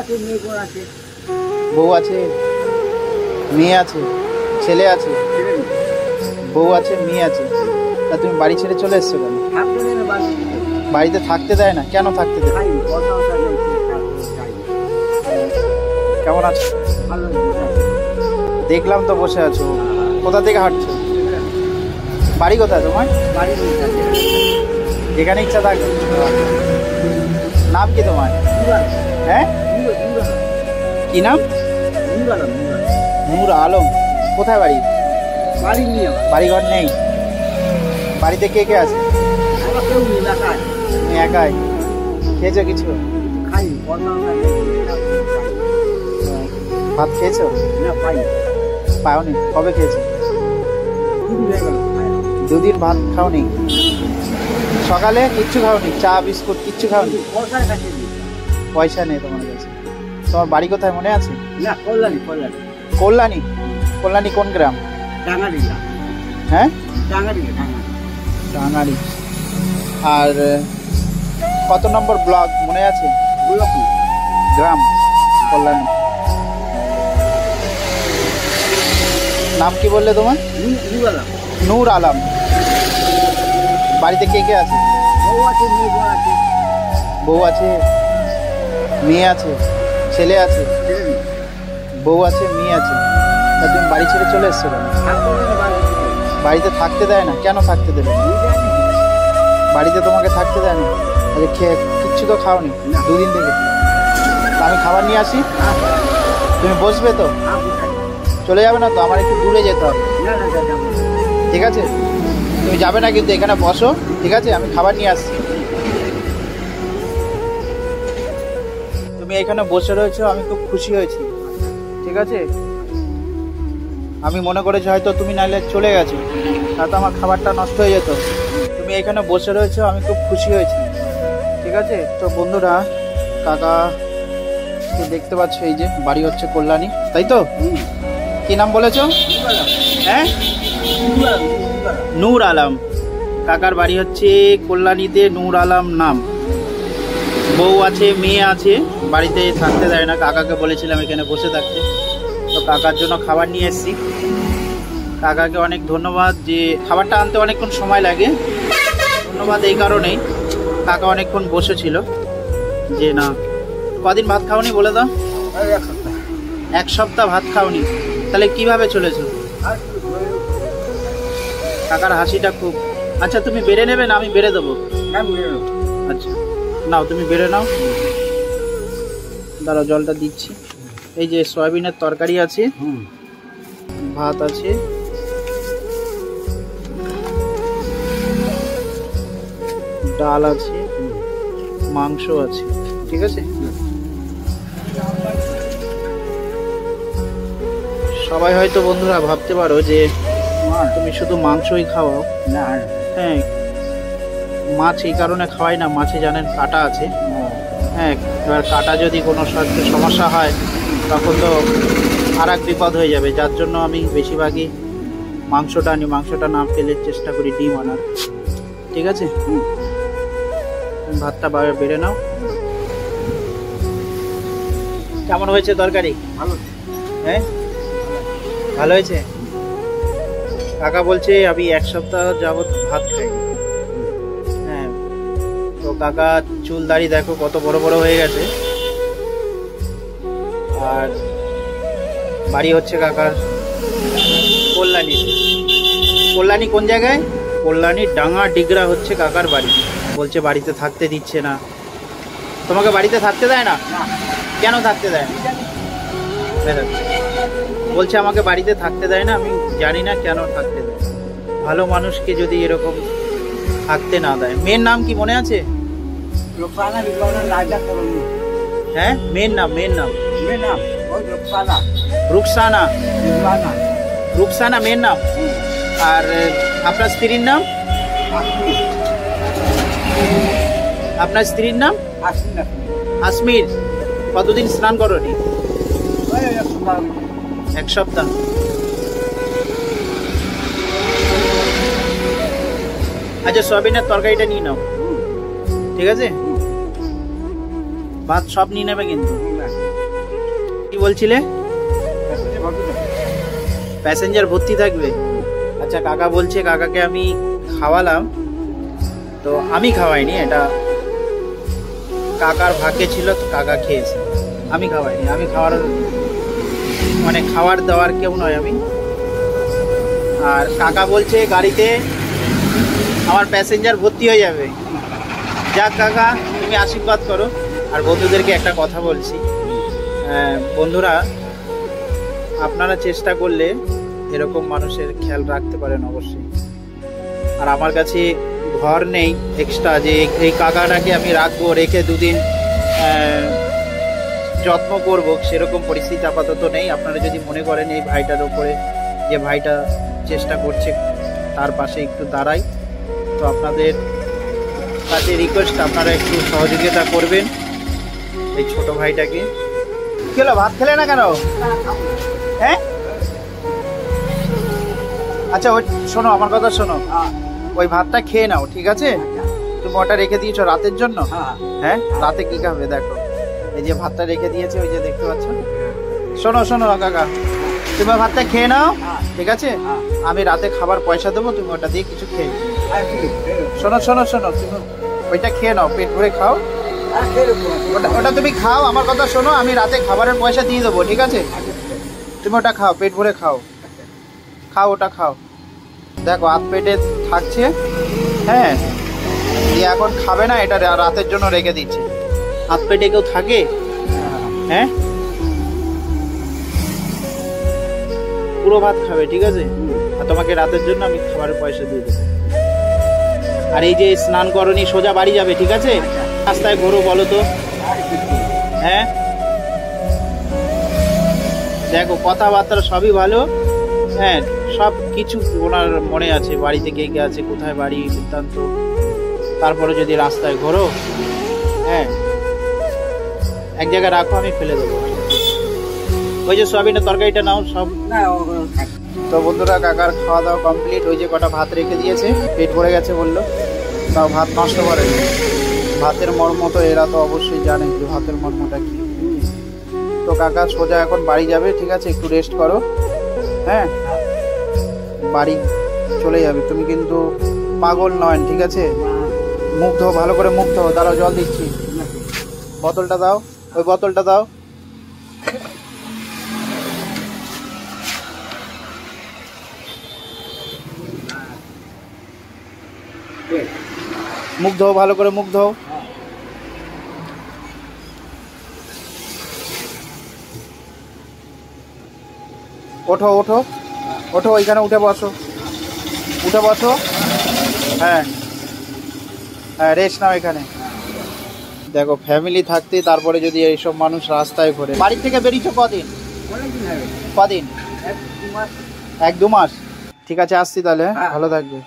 আছে, মেয়ে বোন আছে। বউ আছে, মেয়ে আছে, ছেলে আছে, বউ আছে, মেয়ে আছে। তা তুমি বাড়ি ছেড়ে চলে এসছো কেন? থাকতে দেয় না বাড়ি। বাড়িতে থাকতে দেয় না, কেন থাকতে দেয়? খাই পয়সা খাই। কেমন আছো? ভালো দেখলাম তো বসে আছো। কোথা থেকে হাঁটছো? বাড়ি কোথায় তোমার? বাড়ি যেখানে ইচ্ছা থাকবে। নাম কি তোমার? হ্যাঁ, কি নাম? নূর আলম। কোথায় বাড়ি? বাড়ি নিয়ে বাড়িঘর নেই? বাড়িতে কে কে আছে? আমার কেউ নেই, একাই। তুমি একাই? খেয়েছো কিছু? খাই পয়সা ভাত খেয়েছো? না পাই। পাওনি? কবে খেয়েছো? হয়ে গেল। দুদিন ভাত খাওনি? সকালে কিচ্ছু খাওনি? চা বিস্কুট কিচ্ছু খাওনি? পয়সার কাছে পয়সা নেই তোমার কাছে? তোমার বাড়ি কোথায় মনে আছে? না, কল্যাণী কল্যাণী কল্যাণী? কল্যাণী কোন গ্রাম? ডাঙ্গারি। হ্যাঁ, ডাঙ্গারি টাঙ্গারি। আর কত নম্বর ব্লক মনে আছে? গ্রাম কল্যাণী। নাম কি বললে তোমার? নূর আলম। বাড়িতে কে কে আছে? বউ আছে, মেয়ে বোন আছে। বউ আছে, মেয়ে আছে, ছেলে আছে, বউ আছে, মেয়ে আছে। তা তুমি বাড়ি ছেড়ে চলে এসছো কেন? বাড়িতে থাকতে দেয় না, কেন থাকতে দেবে? বাড়িতে তোমাকে থাকতে দেয় না? কিচ্ছু তো খাওনি দুদিন থেকে? তা আমি খাবার নিয়ে আসি, তুমি বসবে তো? চলে যাবে না তো? আমার একটু দূরে যেতে হবে। ঠিক আছে, তুমি যাবে না কিন্তু, এখানে বসো। ঠিক আছে, আমি খাবার নিয়ে আসছি। তুমি এখানে বসে রয়েছো, আমি খুব খুশি হয়েছি। ঠিক আছে, আমি মনে করেছি হয়তো তুমি নাইলে চলে গেছো, তাতে আমার খাবারটা নষ্ট হয়ে যেত। তুমি এখানে বসে রয়েছো, আমি খুব খুশি হয়েছি। ঠিক আছে, তো বন্ধুরা, কাকা দেখতে পাচ্ছ, এই যে বাড়ি হচ্ছে কল্যাণী, তাই তো? কি নাম বলেছো? হ্যাঁ, নূর আলম। কাকার বাড়ি হচ্ছে কল্যাণীতে, নূর আলম নাম। বউ আছে, মেয়ে আছে, বাড়িতে থাকতে দেয় না। কাকাকে বলেছিলাম এখানে বসে থাকতে, তো কাকার জন্য খাবার নিয়ে এসেছি। কাকাকে অনেক ধন্যবাদ, যে খাবারটা আনতে অনেকক্ষণ সময় লাগে। ধন্যবাদ এই কারণেই, কাকা অনেকক্ষণ বসেছিল। যে না, কদিন ভাত খাওনি বলে দাও? এক সপ্তাহ ভাত খাওনি? তাহলে কিভাবে চলেছো? কাকার হাসিটা খুব। আচ্ছা, তুমি বেড়ে নেবে না আমি বেড়ে দেবো? আচ্ছা, নাও তুমি বেড়ে নাও। দাঁড়াও, জলটা দিচ্ছি। এই যে সয়াবিনের তরকারি আছে, ভাত আছে, ডাল আছে, মাংস আছে। ঠিক আছে, সবাই হয়তো বন্ধুরা ভাবতে পারো যে তুমি শুধু মাংসই খাওয়াও। না, হ্যাঁ, মাছ এই কারণে খাওয়াই না, মাছে জানেন কাঁটা আছে। হ্যাঁ, এবার কাঁটা যদি কোনো সমস্যা হয় তখন তো আর এক বিপদ হয়ে যাবে, যার জন্য আমি বেশিরভাগই মাংসটা আনি। মাংসটা না ফেলে চেষ্টা করি ডিম আনার। ঠিক আছে, ভাতটা বেড়ে নাও। কেমন হয়েছে তরকারি? ভালো। হ্যাঁ, ভালো হয়েছে। কাকা বলছে আমি এক সপ্তাহ যাবৎ ভাত খাইনি। হ্যাঁ, তো কাকা চুল দাড়ি দেখো কত বড় বড় হয়ে গেছে। আর বাড়ি হচ্ছে কাকার কল্যাণীতে। কল্যাণী কোন জায়গায়? কল্যাণী ডাঙ্গা ডিগরা হচ্ছে কাকার বাড়ি। বলছে বাড়িতে থাকতে দিচ্ছে না। তোমাকে বাড়িতে থাকতে দেয় না? কেন থাকতে দেয়? বলছে আমাকে বাড়িতে থাকতে দেয় না, আমি জানি না কেন থাকতে দেয়। ভালো মানুষকে যদি এরকম থাকতে না দেয়। মেয়ের নাম কি মনে আছে? হ্যাঁ, মেয়ের নাম রুকসানা। রুকসানা মেয়ের নাম। আর আপনার স্ত্রীর নাম? আপনার স্ত্রীর নাম? আসমির। কতদিন স্নান করনি? এক সপ্তাহ। আচ্ছা, সয়াবিনের তরকারিটা নিয়ে নাও। ঠিক আছে, ভাত সব নিয়ে নেবে কিন্তু। কি বলছিলে? প্যাসেঞ্জার ভর্তি থাকবে। আচ্ছা, কাকা বলছে, কাকাকে আমি খাওয়ালাম, তো আমি খাওয়াইনি, এটা কাকার ভাগ্যে ছিল, তো কাকা খেয়েছে, আমি খাওয়াইনি। আমি খাওয়ার দেওয়ার কেউ নয় আমি। আর কাকা বলছে গাড়িতে আমার প্যাসেঞ্জার ভর্তি হয়ে যাবে। যাক কাকা, তুমি আশীর্বাদ করো। আর বন্ধুদেরকে একটা কথা বলছি, বন্ধুরা, আপনারা চেষ্টা করলে এরকম মানুষের খেয়াল রাখতে পারেন অবশ্যই। আর আমার কাছে ঘর নেই এক্সট্রা যে এই কাকাটাকে আমি রাখবো, রেখে দুদিন যত্ন করব, সেরকম পরিস্থিতি আপাতত নেই। আপনারা যদি মনে করেন এই ভাইটার উপরে, যে ভাইটা চেষ্টা করছে তার পাশে একটু দাঁড়াই, তো আপনাদের কাছে রিকোয়েস্ট, আপনারা একটু সহযোগিতা করবেন এই ছোট ভাইটাকে। কি হলো, ভাত খেলে না কেন? হ্যাঁ, আচ্ছা ওই শোনো, আমার কথা শোনো, ওই ভাতটা খেয়ে নাও, ঠিক আছে? তুমি ওটা রেখে দিয়েছো রাতের জন্য। হ্যাঁ, রাতে কি খাবে দেখো, এই যে ভাতটা রেখে দিয়েছে, ওই যে দেখতে পাচ্ছ। শোনো শোনো কাকা, তুমি ভাতটা খেয়ে নাও, ঠিক আছে? আমি রাতে খাবার পয়সা দেবো, তুমি ওটা দিয়ে কিছু খেয়ে। শোনো শোনো শোনো, তুমি ওইটা খেয়ে নাও, পেট ভরে খাও। ওটা তুমি খাও, আমার কথা শোনো, আমি রাতে খাবারের পয়সা দিয়ে দেবো, ঠিক আছে? তুমি ওটা খাও, পেট ভরে খাও, খাও ওটা খাও। দেখো হাত পেটে থাকছে, হ্যাঁ, দিয়ে এখন খাবে না, এটা রাতের জন্য রেখে দিচ্ছে। হাত পেটে কেউ থাকে? হ্যাঁ, পুরো ভাত খাবে, ঠিক আছে? আর তোমাকে রাতের জন্য আমি খাবারের পয়সা দিয়ে দেবো। আর এই যে স্নান করনি, সোজা বাড়ি যাবে, ঠিক আছে? রাস্তায় ঘোরো, বলো তো। হ্যাঁ, দেখো কথাবার্তা সবই ভালো, হ্যাঁ, সব কিছু ওনার মনে আছে, বাড়িতে কে কে আছে, কোথায় বাড়ি, বৃত্তান্ত। তারপরে যদি রাস্তায় ঘোরো, হ্যাঁ, এক জায়গায় রাখো, আমি ফেলে দেবো। ওই যে সয়াবিনের তরকারিটা নাও সব। তো বন্ধুরা, কাকার খাওয়া দাওয়া কমপ্লিট। ওই যে কটা ভাত রেখে দিয়েছে, পেট ভরে গেছে বললো, তাও ভাত নষ্ট করে। ভাতের মর্ম তো এরা তো অবশ্যই জানে যে ভাতের মর্মটা কি। তো কাকা সোজা এখন বাড়ি যাবে, ঠিক আছে? একটু রেস্ট করো, হ্যাঁ, বাড়ি চলে যাবে। তুমি কিন্তু পাগল নয়, ঠিক আছে? মুখ ধো, ভালো করে মুখ ধো। দাঁড়াও, জল দিচ্ছি, বোতলটা দাও, ওই বোতলটা দাও। মুখ ধো, ভালো করে মুখ ধো। ওঠো ওঠো ওঠো, ওইখানে উঠে বসো, উঠে বসো। হ্যাঁ হ্যাঁ, রেস্ট নাও এখানে। দেখো, ফ্যামিলি থাকতে তারপরে যদি এইসব মানুষ রাস্তায় ঘোরে। বাড়ি থেকে বেরিয়েছো কদিন? কদিন? 1-2 মাস। ঠিক আছে, আসছি তাহলে, ভালো থাকবে।